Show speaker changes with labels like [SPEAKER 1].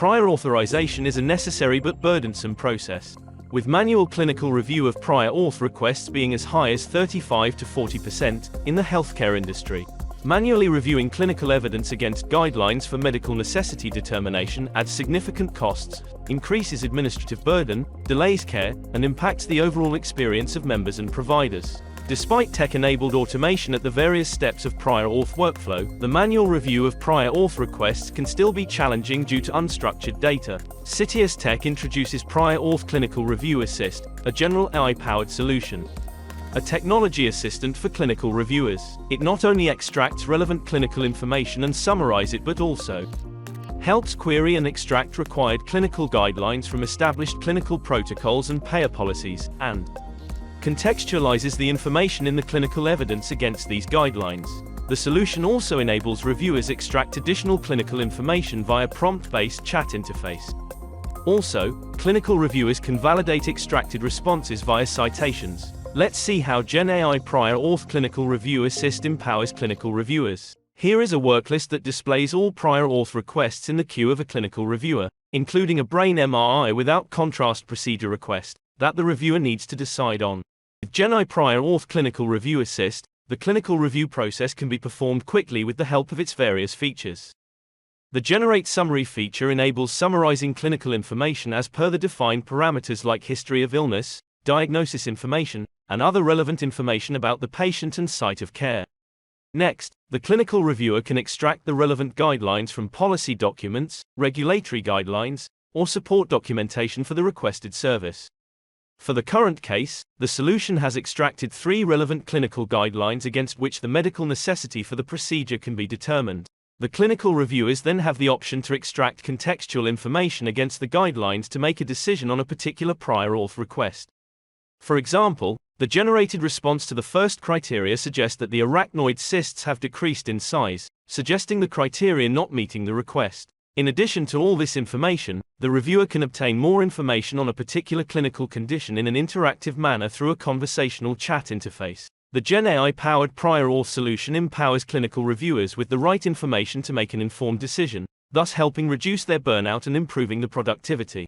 [SPEAKER 1] prior authorization is a necessary but burdensome process, with manual clinical review of prior auth requests being as high as 35 to 40% in the healthcare industry. Manually reviewing clinical evidence against guidelines for medical necessity determination adds significant costs, increases administrative burden, delays care, and impacts the overall experience of members and providers. Despite tech-enabled automation at the various steps of prior auth workflow, the manual review of prior auth requests can still be challenging due to unstructured data. CitiusTech introduces Prior Auth Clinical Review Assist, a general AI-powered solution. A technology assistant for clinical reviewers. It not only extracts relevant clinical information and summarizes it but also helps query and extract required clinical guidelines from established clinical protocols and payer policies, and contextualizes the information in the clinical evidence against these guidelines. The solution also enables reviewers extract additional clinical information via prompt-based chat interface. Also, clinical reviewers can validate extracted responses via citations. Let's see how GenAI Prior Auth Clinical Review Assist empowers clinical reviewers. Here is a worklist that displays all prior auth requests in the queue of a clinical reviewer, including a brain MRI without contrast procedure request that the reviewer needs to decide on. With GenAI Prior Auth Clinical Review Assist, the clinical review process can be performed quickly with the help of its various features. The Generate Summary feature enables summarizing clinical information as per the defined parameters like history of illness, diagnosis information, and other relevant information about the patient and site of care. Next, the clinical reviewer can extract the relevant guidelines from policy documents, regulatory guidelines, or support documentation for the requested service. For the current case, the solution has extracted 3 relevant clinical guidelines against which the medical necessity for the procedure can be determined. The clinical reviewers then have the option to extract contextual information against the guidelines to make a decision on a particular prior auth request. For example, the generated response to the first criteria suggests that the arachnoid cysts have decreased in size, suggesting the criteria not meeting the request. In addition to all this information, the reviewer can obtain more information on a particular clinical condition in an interactive manner through a conversational chat interface. The GenAI-powered prior auth solution empowers clinical reviewers with the right information to make an informed decision, thus helping reduce their burnout and improving the productivity.